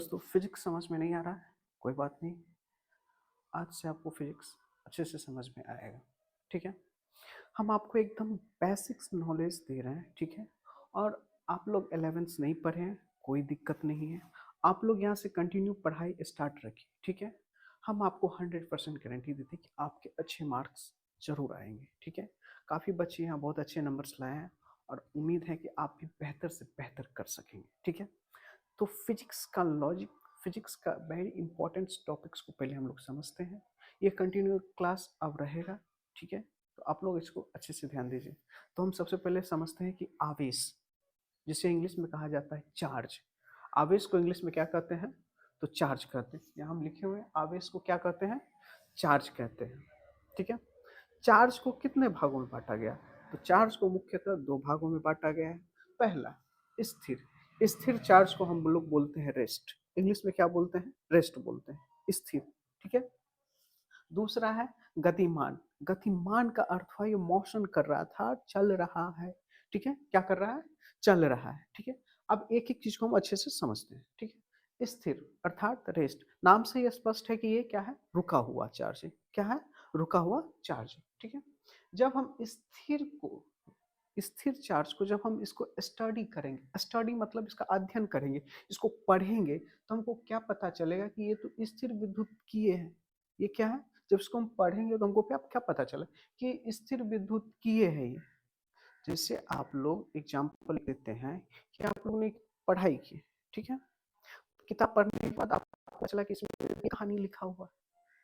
दोस्तों फिजिक्स समझ में नहीं आ रहा है, कोई बात नहीं। आज से आपको फिजिक्स अच्छे से समझ में आएगा। ठीक है, हम आपको एकदम बेसिक्स नॉलेज दे रहे हैं। ठीक है, और आप लोग 11th नहीं पढ़े हैं, कोई दिक्कत नहीं है। आप लोग यहाँ से कंटिन्यू पढ़ाई स्टार्ट रखिए। ठीक है, हम आपको 100% गारंटी देते हैं कि आपके अच्छे मार्क्स जरूर आएंगे। ठीक है, काफ़ी बच्चे यहाँ बहुत अच्छे नंबर्स लाए हैं और उम्मीद है कि आप भी बेहतर से बेहतर कर सकेंगे। ठीक है, तो फिजिक्स का लॉजिक, फिजिक्स का वेरी इंपॉर्टेंट टॉपिक्स को पहले हम लोग समझते हैं। ये कंटिन्यू क्लास अब रहेगा। ठीक है, तो आप लोग इसको अच्छे से ध्यान दीजिए। तो हम सबसे पहले समझते हैं कि आवेश, जिसे इंग्लिश में कहा जाता है चार्ज। आवेश को इंग्लिश में क्या कहते हैं? तो चार्ज कहते हैं। यहाँ हम लिखे हुए हैं, आवेश को क्या कहते हैं? चार्ज कहते हैं। ठीक है, चार्ज को कितने भागों में बांटा गया? तो चार्ज को मुख्यतः दो भागों में बांटा गया है। पहला स्थिर, स्थिर चार्ज को हम लोग बोलते हैं रेस्ट। इंग्लिश में क्या बोलते हैं? रेस्ट बोलते हैं, स्थिर। ठीक है, दूसरा है गतिमान। गतिमान का अर्थ है ये मोशन कर रहा था, चल रहा है। ठीक है, क्या कर रहा है? चल रहा है। ठीक है, अब एक एक चीज को हम अच्छे से समझते हैं। ठीक है, स्थिर अर्थात रेस्ट, नाम से ये स्पष्ट है कि ये क्या है? रुका हुआ चार्ज है। क्या है? रुका हुआ चार्ज। ठीक है, जब हम स्थिर को, स्थिर चार्ज को जब हम इसको स्टडी करेंगे, स्टडी मतलब इसका अध्ययन करेंगे, इसको पढ़ेंगे, तो हमको क्या पता चलेगा कि ये तो स्थिर विद्युत किए हैं। ये क्या है? जब इसको हम पढ़ेंगे तो हमको क्या क्या पता चला कि स्थिर विद्युत किए है ये। जैसे आप लोग एग्जाम्पल देते हैं कि आप लोगों ने पढ़ाई की। ठीक है, किताब पढ़ने के बाद आपको पता चला कि इसमें ये कहानी लिखा हुआ है।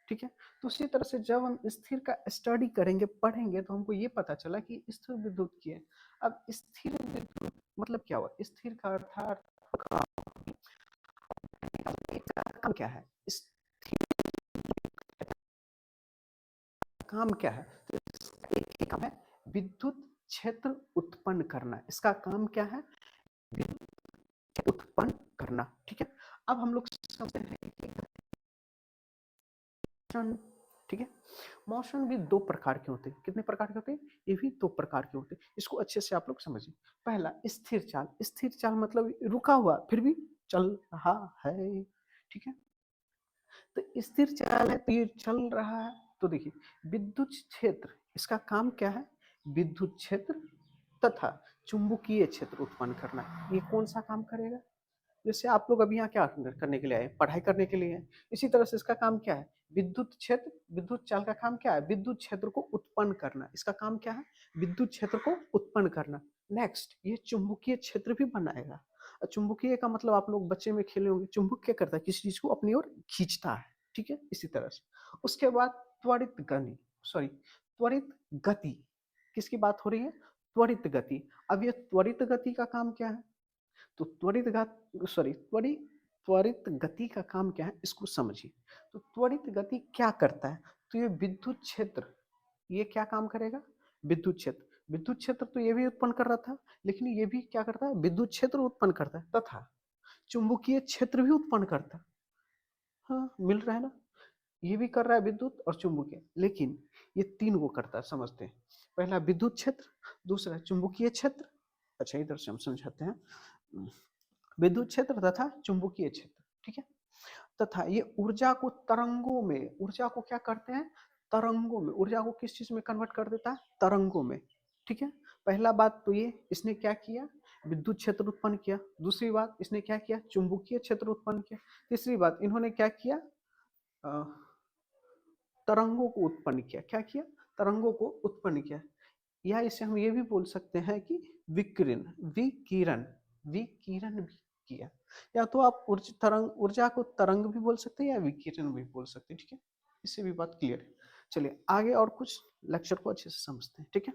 ठीक है, तो उसी तरह से जब हम स्थिर का स्टडी करेंगे, पढ़ेंगे, तो हमको ये पता चला कि स्थिर विद्युत की है। अब स्थिर विद्युत मतलब क्या हुआ? स्थिर का अर्थात काम क्या है? स्थिर काम क्या है? तो इसका एक ही काम है, विद्युत क्षेत्र उत्पन्न करना। इसका काम क्या है? विद्युत उत्पन्न करना। ठीक है, अब हम लोग समझते हैं कि मोशन। ठीक है, मोशन भी दो प्रकार के होते हैं। कितने प्रकार के होते हैं? ये भी दो प्रकार के होते हैं। इसको अच्छे से आप लोग समझिए। पहला स्थिर चाल। स्थिर चाल मतलब रुका हुआ फिर भी चल रहा है। ठीक है, तो स्थिर चाल है तो ये चल रहा है। तो देखिए, विद्युत क्षेत्र, इसका काम क्या है? विद्युत क्षेत्र तथा चुंबकीय क्षेत्र उत्पन्न करना। ये कौन सा काम करेगा? जैसे आप लोग अभी यहाँ क्या करने के लिए आए? पढ़ाई करने के लिए है। इसी तरह से इसका काम क्या है? विद्युत क्षेत्र, विद्युत चाल का काम क्या है? विद्युत क्षेत्र को उत्पन्न करना। इसका काम क्या है? विद्युत क्षेत्र को उत्पन्न करना। नेक्स्ट, ये चुंबकीय क्षेत्र भी बनाएगा। चुंबकीय का मतलब आप लोग बच्चे में खेले होंगे, चुंबक क्या करता है? किसी चीज को अपनी ओर खींचता है। ठीक है, इसी तरह से उसके बाद त्वरित गति, सॉरी त्वरित गति, किसकी बात हो रही है? त्वरित गति। अब ये त्वरित गति का काम क्या है? तो त्वरित गति का काम क्या है, इसको समझिए। तो त्वरित गति क्या करता है? तो ये विद्युत क्षेत्र, ये क्या काम करेगा? विद्युत क्षेत्र, विद्युत क्षेत्र तो ये भी उत्पन्न कर रहा था, लेकिन ये भी क्या करता है? विद्युत क्षेत्र उत्पन्न करता है तथा चुंबकीय क्षेत्र भी उत्पन्न करता है। हाँ, मिल रहा है ना? ये भी कर रहा है विद्युत और चुंबकीय, लेकिन ये तीन वो करता है, समझते हैं। पहला विद्युत क्षेत्र, दूसरा चुंबकीय क्षेत्र। अच्छा, इधर से हम समझाते हैं। विद्युत क्षेत्र तथा चुंबकीय क्षेत्र। ठीक है, तथा ये ऊर्जा को तरंगों में, ऊर्जा को क्या करते हैं? तरंगों में। ऊर्जा को किस चीज में कन्वर्ट कर देता है? तरंगों में। ठीक है, पहला बात तो ये, इसने क्या किया? विद्युत क्षेत्र उत्पन्न किया। दूसरी बात, इसने क्या किया? चुंबकीय क्षेत्र उत्पन्न किया। तीसरी बात, इन्होंने क्या किया? तरंगों को उत्पन्न किया। क्या किया? तरंगों को उत्पन्न किया। या इसे हम ये भी बोल सकते हैं कि विकिरण, विकिरण, विकिरण भी किया। या तो आप ऊर्जा को तरंग भी बोल सकते हैं या विकिरण भी बोल सकते हैं। ठीक है, इससे भी बात क्लियर है। चलिए आगे और कुछ लेक्चर को अच्छे से समझते हैं। ठीक है,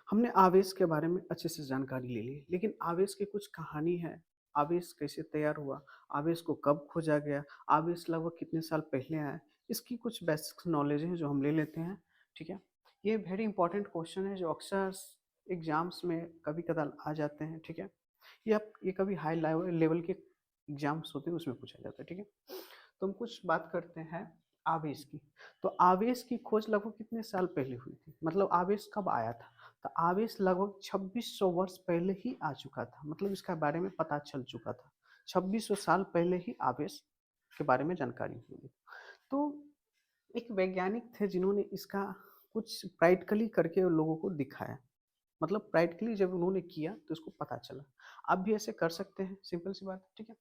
हमने आवेश के बारे में अच्छे से जानकारी ले ली, लेकिन आवेश की कुछ कहानी है। आवेश कैसे तैयार हुआ, आवेश को कब खोजा गया, आवेश लगभग कितने साल पहले आया, इसकी कुछ बेसिक नॉलेज है जो हम ले लेते हैं। ठीक है, ये वेरी इंपॉर्टेंट क्वेश्चन है जो अक्सर एग्जाम्स में कभी कदार आ जाते हैं। ठीक है, ये कभी हाई लेवल के एग्जाम्स होते हैं उसमें पूछा जाता है। ठीक है, तो हम कुछ बात करते हैं आवेश की। तो आवेश की खोज लगभग कितने साल पहले हुई थी? मतलब आवेश कब आया था? तो आवेश लगभग 2600 वर्ष पहले ही आ चुका था। मतलब इसका बारे में पता चल चुका था 2600 साल पहले ही आवेश के बारे में जानकारी मिली। तो एक वैज्ञानिक थे जिन्होंने इसका कुछ प्रैक्टिकली करके लोगों को दिखाया, मतलब प्रैक्टिकली जब उन्होंने किया तो इसको पता चला। आप भी ऐसे कर सकते हैं, सिंपल सी बात है, ठीक है।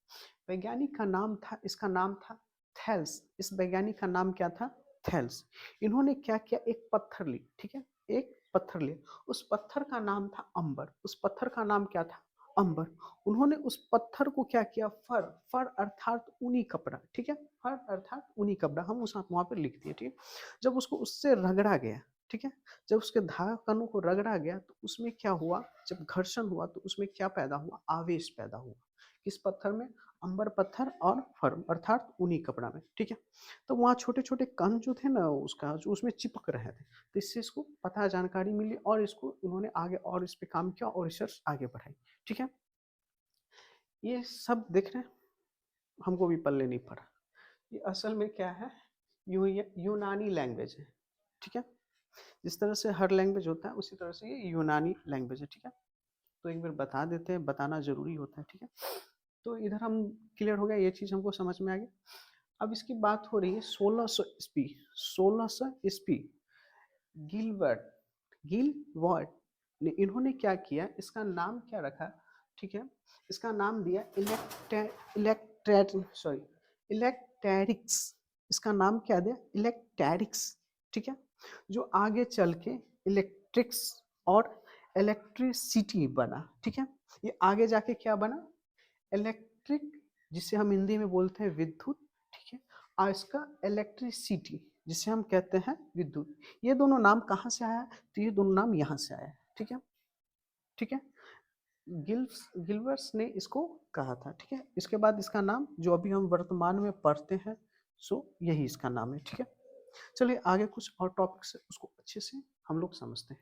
वैज्ञानिक का नाम था, इसका नाम था थैल्स। इस वैज्ञानिक का नाम क्या था? थैल्स। इन्होंने क्या किया, एक पत्थर ली, ठीक है, एक पत्थर लिया, उस पत्थर का नाम था अंबर। उस पत्थर का नाम क्या था? अंबर। उन्होंने उस पत्थर को क्या किया, फर, फर अर्थात ऊनी कपड़ा, ठीक है, फर अर्थात ऊनी कपड़ा, हम उस वहां पर लिख दिए, ठीक है। जब उसको उससे रगड़ा गया, ठीक है, जब उसके धागा कणों को रगड़ा गया तो उसमें क्या हुआ, जब घर्षण हुआ तो उसमें क्या पैदा हुआ, आवेश पैदा हुआ। किस पत्थर में? अंबर पत्थर और फर्म अर्थात ऊनी कपड़ा में, ठीक है। तो वहाँ छोटे छोटे कण जो थे ना उसका, जो उसमें चिपक रहे थे, तो इससे इसको पता जानकारी मिली और इसको उन्होंने आगे और इस पे काम किया और रिसर्च आगे बढ़ाई, ठीक है। ये सब देख रहे हैं, हमको भी पल्ले नहीं पड़ा। ये असल में क्या है, यूनानी लैंग्वेज है, ठीक है। जिस तरह से हर लैंग्वेज होता है उसी तरह से ये यूनानी लैंग्वेज है, ठीक है। तो एक बार बता देते हैं, बताना जरूरी होता है, ठीक है। तो इधर हम क्लियर हो गया, ये चीज़ हमको समझ में आ गई। अब इसकी बात हो रही है 1600 ईस्वी, 1600 ईस्वी गिलबर्ट, गिलवर्ट ने, इन्होंने क्या किया, इसका नाम क्या रखा, ठीक है, इसका नाम दिया इलेक्ट्रैटिक्स। इसका नाम क्या दिया, इलेक्ट्रैटिक्स, ठीक है। जो आगे चल के इलेक्ट्रिक्स और इलेक्ट्रिसिटी बना, ठीक है। ये आगे जाके क्या बना, इलेक्ट्रिक, जिसे हम हिंदी में बोलते हैं विद्युत, ठीक है, और इसका इलेक्ट्रिसिटी जिसे हम कहते हैं विद्युत। ये दोनों नाम कहाँ से आया, तो ये दोनों नाम यहाँ से आया, ठीक है, ठीक है। गिल्वर्स ने इसको कहा था, ठीक है। इसके बाद इसका नाम जो अभी हम वर्तमान में पढ़ते हैं, सो यही इसका नाम है, ठीक है। चलिए आगे कुछ और टॉपिक से उसको अच्छे से हम लोग समझते हैं।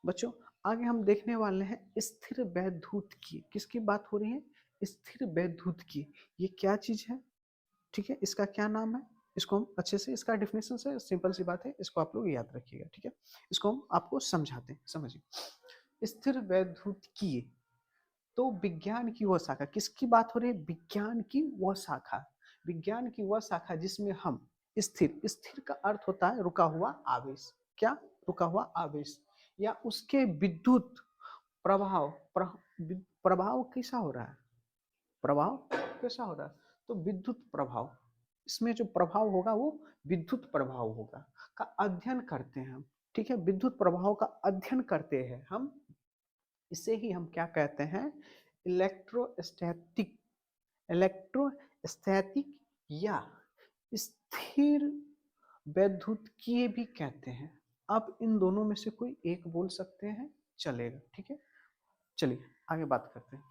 बच्चों आगे हम देखने वाले हैं स्थिर वैद्युत की, किसकी बात हो रही है, स्थिर वैद्युत की। ये क्या चीज है, ठीक है, इसका क्या नाम है, इसको हम अच्छे से, इसका डेफिनेशन से सिंपल सी बात है, इसको आप लोग याद रखिएगा, ठीक है। इसको हम आपको समझाते हैं, समझिए। स्थिर वैद्युत की, तो विज्ञान की वह शाखा, किसकी बात हो रही है, विज्ञान की वह शाखा, विज्ञान की वह शाखा जिसमें हम स्थिर, स्थिर का अर्थ होता है रुका हुआ आवेश, क्या, रुका हुआ आवेश, या उसके विद्युत प्रभाव, प्रभाव कैसा हो रहा है, प्रभाव कैसा हो रहा है, तो विद्युत प्रभाव, इसमें जो प्रभाव होगा वो विद्युत प्रभाव होगा, का अध्ययन करते हैं हम, ठीक है। विद्युत प्रभाव का अध्ययन करते हैं हम, इसे ही हम क्या कहते हैं, इलेक्ट्रोस्टैटिक, इलेक्ट्रोस्टैटिक या स्थिर वैद्युतिकीय भी कहते हैं। आप इन दोनों में से कोई एक बोल सकते हैं, चलेगा, ठीक है। चलिए आगे बात करते हैं।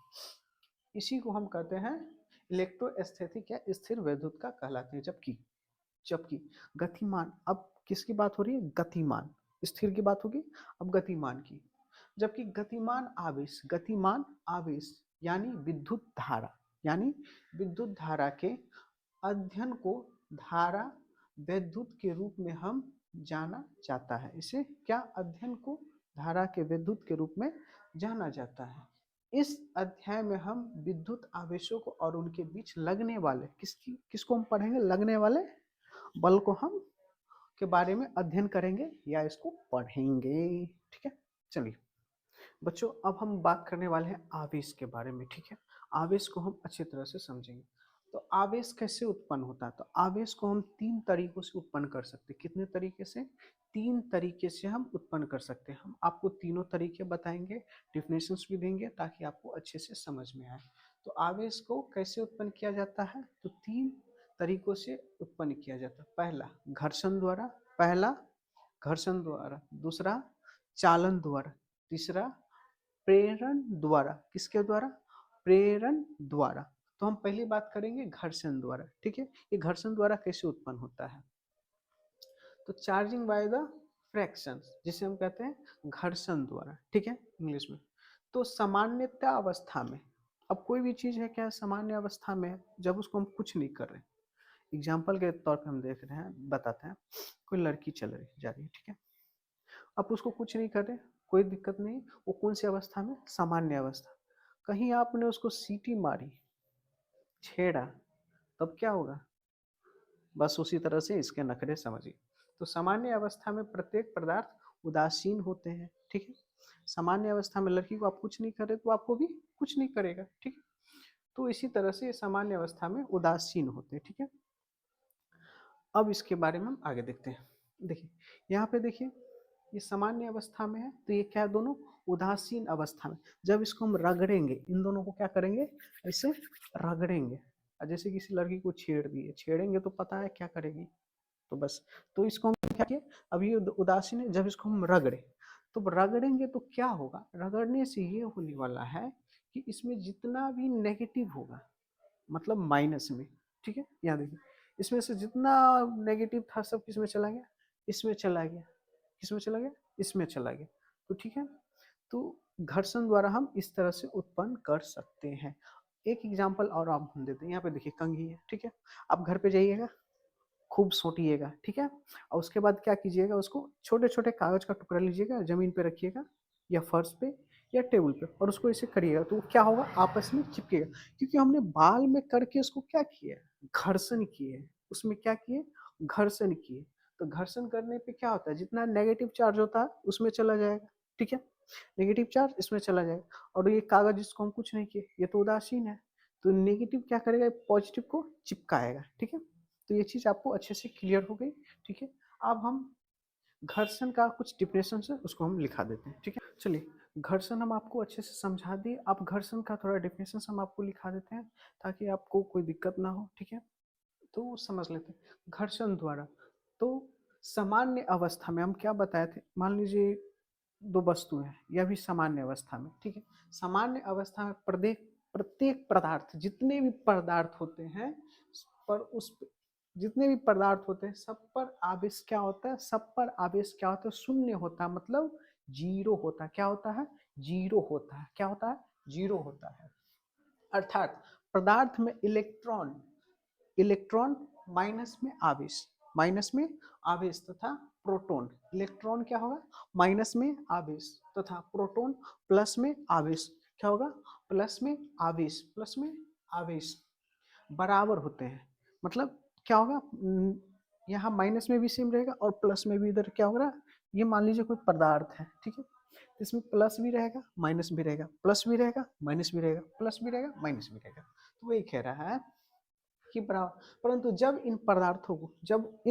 इसी को हम कहते हैं इलेक्ट्रोस्टैटिक या स्थिर वैद्युत का कहलाते हैं। जबकि जबकि गतिमान, अब किसकी बात हो रही है, गतिमान, स्थिर की बात होगी, अब गतिमान की। जबकि गतिमान आवेश, गतिमान आवेश यानी विद्युत धारा, यानी विद्युत धारा के अध्ययन को धारा वैद्युत के रूप में हम जाना जाता है। इसे क्या, अध्ययन को धारा के विद्युत के रूप में जाना जाता है। इस अध्याय में हम विद्युत आवेशों को और उनके बीच लगने वाले किसको हम पढ़ेंगे, लगने वाले बल को हम के बारे में अध्ययन करेंगे या इसको पढ़ेंगे, ठीक है। चलिए बच्चों अब हम बात करने वाले हैं आवेश के बारे में, ठीक है। आवेश को हम अच्छी तरह से समझेंगे। तो आवेश कैसे उत्पन्न होता है, तो आवेश को हम तीन तरीकों से उत्पन्न कर सकते हैं। कितने तरीके से, तीन तरीके से हम उत्पन्न कर सकते हैं। हम आपको तीनों तरीके बताएंगे, डिफिनेशंस भी देंगे ताकि आपको अच्छे से समझ में आए। तो आवेश को कैसे उत्पन्न किया जाता है, तो तीन तरीकों से उत्पन्न किया जाता है। पहला घर्षण द्वारा, पहला घर्षण द्वारा, दूसरा चालन द्वारा, तीसरा प्रेरण द्वारा। किसके द्वारा, प्रेरण द्वारा। तो हम पहली बात करेंगे घर्षण द्वारा, ठीक है। ये घर्षण द्वारा कैसे उत्पन्न होता है, तो चार्जिंग बाय द फ्रैक्शन, जिसे हम कहते हैं घर्षण द्वारा, ठीक है, इंग्लिश में। तो सामान्यता अवस्था में, अब कोई भी चीज है क्या, सामान्य अवस्था में जब उसको हम कुछ नहीं कर रहे, एग्जाम्पल के तौर पे हम देख रहे हैं, बताते हैं। कोई लड़की चल रही जा रही है, ठीक है, अब उसको कुछ नहीं कर रहे, कोई दिक्कत नहीं, वो कौन सी अवस्था में, सामान्य अवस्था। कहीं आपने उसको सीटी मारी, छेड़ा, तब क्या होगा? बस उसी तरह से इसके नखरे समझिए। तो सामान्य अवस्था में प्रत्येक पदार्थ उदासीन होते हैं, ठीक है। सामान्य अवस्था में लड़की को आप कुछ नहीं करे तो आपको भी कुछ नहीं करेगा, ठीक है। तो इसी तरह से सामान्य अवस्था में उदासीन होते हैं, ठीक है। अब इसके बारे में हम आगे देखते हैं। देखिए यहाँ पे देखिए, ये सामान्य अवस्था में है तो ये क्या है, दोनों उदासीन अवस्था में। जब इसको हम रगड़ेंगे, इन दोनों को क्या करेंगे, ऐसे रगड़ेंगे। और जैसे किसी लड़की को छेड़ दिए, छेड़ेंगे तो पता है क्या करेगी, तो बस। तो इसको हम क्या किए, अब ये उदासीन है, जब इसको हम रगड़े, तो रगड़ेंगे तो क्या होगा, रगड़ने से ये होने वाला है कि इसमें जितना भी नेगेटिव होगा, मतलब माइनस में, ठीक है। यहाँ देखिए, इसमें से जितना नेगेटिव था सब किसमें चला गया, इसमें चला गया, किसमें चला गया, इसमें चला गया। तो ठीक है, तो घर्षण द्वारा हम इस तरह से उत्पन्न कर सकते हैं। एक एग्जांपल और आप हम देते हैं। यहाँ पे देखिए कंघी है, ठीक है। आप घर पे जाइएगा, खूब सोटिएगा, ठीक है। और उसके बाद क्या कीजिएगा, उसको छोटे छोटे कागज का टुकड़ा लीजिएगा, जमीन पे रखिएगा या फर्श पे या टेबल पे, और उसको ऐसे करिएगा तो क्या होगा, आपस में चिपकेगा। क्योंकि हमने बाल में करके उसको क्या किया, घर्षण किए, उसमें क्या किए, घर्षण किए। तो घर्षण करने पे क्या होता है, जितना नेगेटिव चार्ज होता है उसमें चला जाएगा, ठीक है। नेगेटिव चार्ज इसमें चला जाएगा। और ये कागज जिसको हम कुछ नहीं किए, ये तो उदासीन है, तो नेगेटिव क्या करेगा, पॉजिटिव को चिपकाएगा, ठीक है। तो ये चीज़ आपको अच्छे से क्लियर हो गई, ठीक है। अब हम घर्षण का कुछ डिफिनेशन है उसको हम लिखा देते हैं, ठीक है। चलिए, घर्षण हम आपको अच्छे से समझा दिए, अब घर्षण का थोड़ा डिफिनेशन हम आपको लिखा देते हैं ताकि आपको कोई दिक्कत ना हो, ठीक है। तो समझ लेते हैं घर्षण द्वारा। तो सामान्य अवस्था में हम क्या बताए थे, मान लीजिए दो वस्तु है, यह भी सामान्य अवस्था में, ठीक है। सामान्य अवस्था में प्रत्येक प्रत्येक पदार्थ, जितने भी पदार्थ होते हैं, पर उस जितने भी पदार्थ होते हैं सब पर आवेश क्या होता है, सब पर आवेश क्या होता है, शून्य होता है, मतलब जीरो होता है। क्या होता है, जीरो होता है। क्या होता है, जीरो होता है। अर्थात पदार्थ में इलेक्ट्रॉन इलेक्ट्रॉन माइनस में आवेश, माइनस में आवेश तथा प्रोटॉन, इलेक्ट्रॉन क्या होगा, माइनस में आवेश तथा प्रोटॉन प्लस में आवेश, क्या होगा, प्लस में आवेश, प्लस में आवेश बराबर होते हैं। मतलब क्या होगा, यहाँ माइनस में भी सेम रहेगा और प्लस में भी इधर क्या होगा, ये मान लीजिए कोई पदार्थ है, ठीक है। इसमें प्लस भी रहेगा माइनस भी रहेगा, प्लस भी रहेगा माइनस भी रहेगा, प्लस भी रहेगा माइनस भी रहेगा। तो वही कह रहा है कि बराबर। परंतु जब इन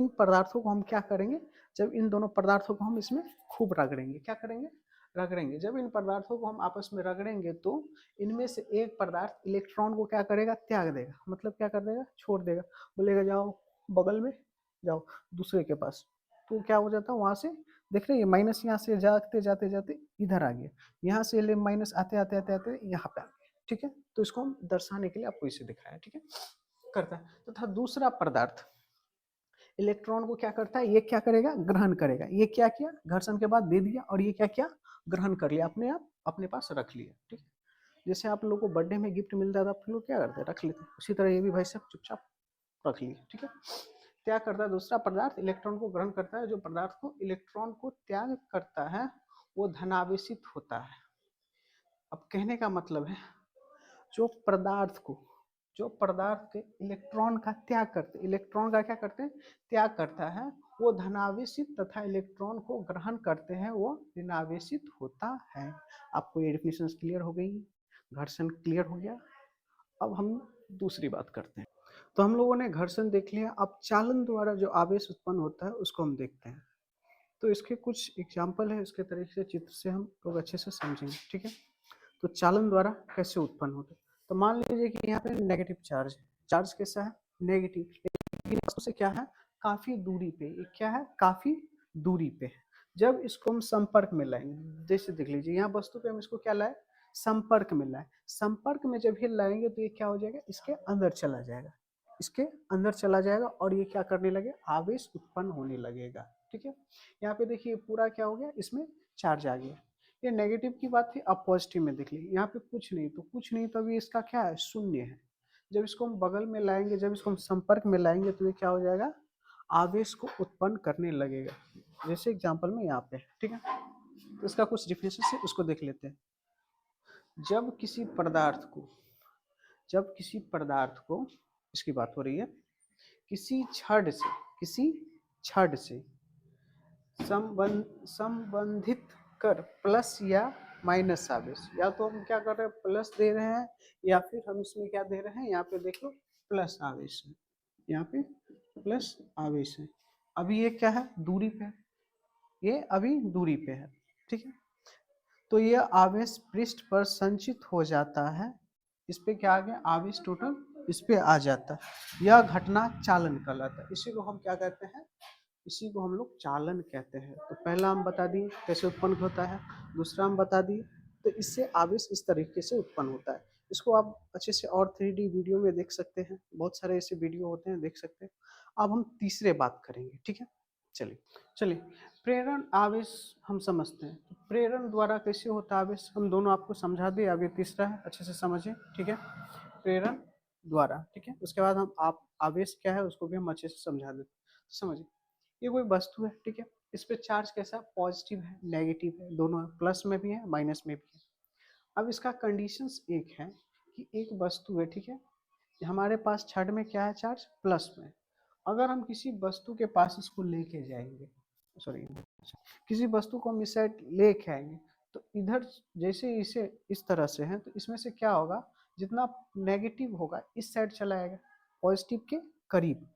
पदार्थों को हम क्या करेंगे, जब इन दोनों पदार्थों को हम इसमें खूब रगड़ेंगे, क्या करेंगे, रगड़ेंगे। जब इन पदार्थों को हम आपस में रगड़ेंगे तो इनमें से एक पदार्थ इलेक्ट्रॉन को क्या करेगा, त्याग देगा, मतलब क्या कर देगा, छोड़ देगा, बोलेगा जाओ बगल में, जाओ दूसरे के पास। तो क्या हो जाता है, वहां से देख रहे हैं माइनस, यहाँ से जाते जाते जाते इधर आ गया, यहाँ से माइनस आते आते आते आते यहाँ पे आ गया, ठीक है। तो इसको हम दर्शाने के लिए आपको इसे दिखाया, ठीक है, करता है। तथा दूसरा पदार्थ इलेक्ट्रॉन को क्या करता है, ये क्या करेगा, ग्रहण करेगा। ये क्या किया, घर्षण के बाद दे दिया, और ये क्या किया, ग्रहण कर लिया, अपने आप अपने पास रख लिया, ठीक है। जैसे आप लोगों को बर्थडे में गिफ्ट मिलता था, आप लोग क्या करते हैं, रख लेते हैं, उसी तरह ये भी भाई साहब चुपचाप रख लिए, ठीक है। त्याग करता है, दूसरा पदार्थ इलेक्ट्रॉन को ग्रहण करता है। जो पदार्थ को इलेक्ट्रॉन को त्याग करता है वो धनावेशित होता है। अब कहने का मतलब है, जो पदार्थ को जो पदार्थ के इलेक्ट्रॉन का त्याग करते, इलेक्ट्रॉन का क्या करते हैं, त्याग करता है, वो धनावेशित तथा इलेक्ट्रॉन को ग्रहण करते हैं वो ऋणावेशित होता है। आपको ये डेफिनेशन क्लियर हो गई, घर्षण क्लियर हो गया। अब हम दूसरी बात करते हैं। तो हम लोगों ने घर्षण देख लिया, अब चालन द्वारा जो आवेश उत्पन्न होता है उसको हम देखते हैं। तो इसके कुछ एग्जाम्पल है, इसके तरीके से चित्र से हम लोग अच्छे से समझेंगे, ठीक है। तो चालन द्वारा कैसे उत्पन्न होता है, तो मान लीजिए कि यहाँ पे नेगेटिव चार्ज है, चार्ज कैसा है, नेगेटिव, लेकिन वस्तु से क्या है, काफी दूरी पे, ये क्या है, काफी दूरी पे है। जब इसको हम संपर्क में लाएंगे, जैसे देख लीजिए यहाँ वस्तु पे हम इसको क्या लाए, संपर्क में लाए, संपर्क में जब ये लाएंगे तो ये क्या हो जाएगा, इसके अंदर चला जाएगा, इसके अंदर चला जाएगा, और ये क्या करने लगे, आवेश उत्पन्न होने लगेगा, ठीक है। यहाँ पे देखिए पूरा क्या हो गया, इसमें चार्ज आ गया। ये नेगेटिव की बात थी, अब पॉजिटिव में देख लीजिए, यहाँ पे कुछ नहीं, तो कुछ नहीं, तो अभी इसका क्या है, शून्य है। जब इसको हम बगल में लाएंगे, जब इसको हम संपर्क में लाएंगे तो ये क्या हो जाएगा, आवेश को उत्पन्न करने लगेगा। जैसे एग्जांपल में यहाँ पे, ठीक है। तो इसका कुछ डिफिनेशन है उसको देख लेते हैं। जब किसी पदार्थ को इसकी बात हो रही है, किसी छड़ से संबंधित कर प्लस या माइनस आवेश, या तो हम क्या कर रहे हैं प्लस दे रहे हैं, या फिर हम इसमें क्या दे रहे हैं, यहाँ पे देख लो प्लस आवेश है, यहाँ पे प्लस आवेश है। अभी ये क्या है, दूरी पे है, ये अभी दूरी पे है, ठीक है। तो ये आवेश पृष्ठ पर संचित हो जाता है, इस पे क्या आ गया आवेश टोटल इस पे आ जाता है, यह घटना चालन कहलाता है। इसी को हम क्या कहते हैं, इसी को हम लोग चालन कहते हैं। तो पहला हम बता दिए कैसे उत्पन्न होता है, दूसरा हम बता दिए तो इससे आवेश इस तरीके से उत्पन्न होता है। इसको आप अच्छे से और 3D वीडियो में देख सकते हैं, बहुत सारे ऐसे वीडियो होते हैं, देख सकते हैं। अब हम तीसरे बात करेंगे, ठीक है। चलिए प्रेरण आवेश हम समझते हैं, तो प्रेरण द्वारा कैसे होता है आवेश, हम दोनों आपको समझा दिए। अब ये तीसरा है, अच्छे से समझिए, ठीक है। प्रेरण द्वारा, ठीक है, उसके बाद हम आप आवेश क्या है उसको भी हम अच्छे से समझा देते हैं। समझिए, ये कोई वस्तु है, ठीक है, इस पे चार्ज कैसा पॉजिटिव है नेगेटिव है, दोनों है, प्लस में भी है माइनस में भी है। अब इसका कंडीशंस एक है कि एक वस्तु है, ठीक है, हमारे पास छड़ में क्या है चार्ज प्लस में। अगर हम किसी वस्तु के पास इसको लेके जाएंगे, सॉरी, किसी वस्तु को हम इस साइड लेके आएंगे, तो इधर जैसे इसे इस तरह से है, तो इसमें से क्या होगा, जितना नेगेटिव होगा इस साइड चला आएगा पॉजिटिव के करीब,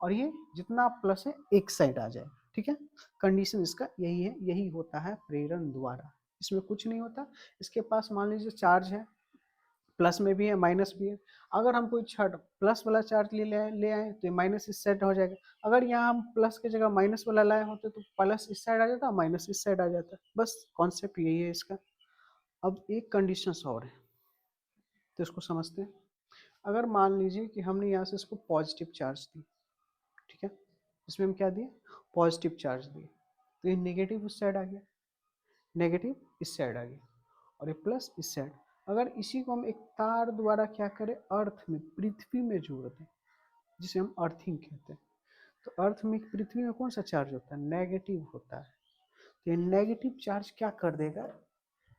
और ये जितना प्लस है एक साइड आ जाए, ठीक है। कंडीशन इसका यही है, यही होता है प्रेरण द्वारा, इसमें कुछ नहीं होता। इसके पास मान लीजिए चार्ज है, प्लस में भी है माइनस भी है, अगर हम कोई छड़ प्लस वाला चार्ज ले आए तो ये माइनस इस साइड हो जाएगा। अगर यहाँ हम प्लस की जगह माइनस वाला लाए होते तो प्लस इस साइड आ जाता, माइनस इस साइड आ जाता। बस कॉन्सेप्ट यही है इसका। अब एक कंडीशन और है, तो इसको समझते हैं। अगर मान लीजिए कि हमने यहाँ से इसको पॉजिटिव चार्ज दी, ठीक है, इसमें हम क्या दिए पॉजिटिव चार्ज दिए, तो ये नेगेटिव उस साइड आ गया, नेगेटिव इस साइड आ गया, और ये प्लस इस साइड। अगर इसी को हम एक तार द्वारा क्या करें अर्थ में पृथ्वी में जोड़ दें, जिसे हम अर्थिंग कहते हैं, तो अर्थ में पृथ्वी में कौन सा चार्ज होता है नेगेटिव होता है। तो ये नेगेटिव चार्ज क्या कर देगा,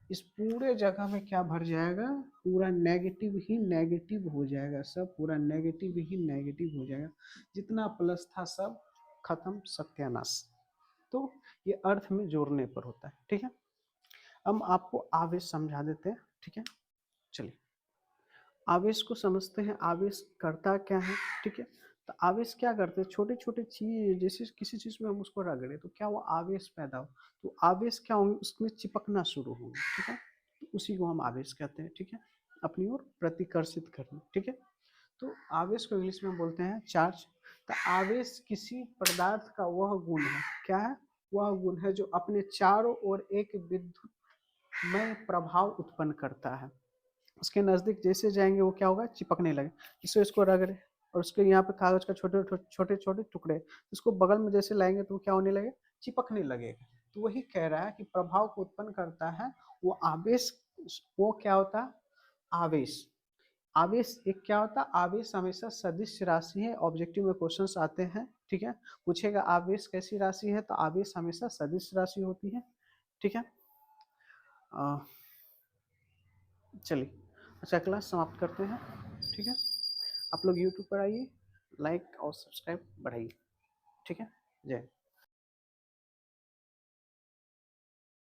इस पूरे जगह में क्या भर जाएगा, पूरा नेगेटिव ही नेगेटिव हो जाएगा, सब पूरा नेगेटिव ही नेगेटिव हो जाएगा, जितना प्लस था सब खत्म सत्यानाश। तो ये अर्थ में जोड़ने पर होता है, ठीक है। अब आपको आवेश समझा देते हैं, ठीक है। चलिए आवेश को समझते हैं, आवेश करता क्या है, ठीक है। तो आवेश क्या करते हैं, छोटे छोटे चीज जैसे किसी चीज में हम उसको रगड़े तो क्या वो आवेश पैदा हो, तो आवेश क्या होंगे उसमें चिपकना शुरू होंगे, ठीक है, तो उसी को हम आवेश कहते हैं, ठीक है, अपनी ओर प्रतिकर्षित करना, ठीक है। तो आवेश को इंग्लिश में बोलते हैं चार्ज। तो आवेश किसी पदार्थ का वह गुण है, क्या है, वह गुण है जो अपने चारों ओर एक विद्युतमय प्रभाव उत्पन्न करता है। उसके नज़दीक जैसे जाएंगे वो क्या होगा चिपकने लगे, इससे इसको रगड़े, और उसके यहाँ पे कागज का छोटे छोटे छोटे टुकड़े, इसको बगल में जैसे लाएंगे तो वो क्या होने लगे चिपकने लगेगा। तो वही कह रहा है कि प्रभाव को उत्पन्न करता है वो आवेश, वो क्या होता है आवेश। आवेश एक क्या होता है, आवेश हमेशा सदिश राशि है, ऑब्जेक्टिव में क्वेश्चंस आते हैं, ठीक है, पूछेगा आवेश कैसी राशि है, तो आवेश हमेशा सदिश राशि होती है, ठीक है। चलिए अच्छा क्लास समाप्त करते हैं, ठीक है। आप लोग यूट्यूब पर आइए, लाइक और सब्सक्राइब बढ़ाइए, ठीक है। जय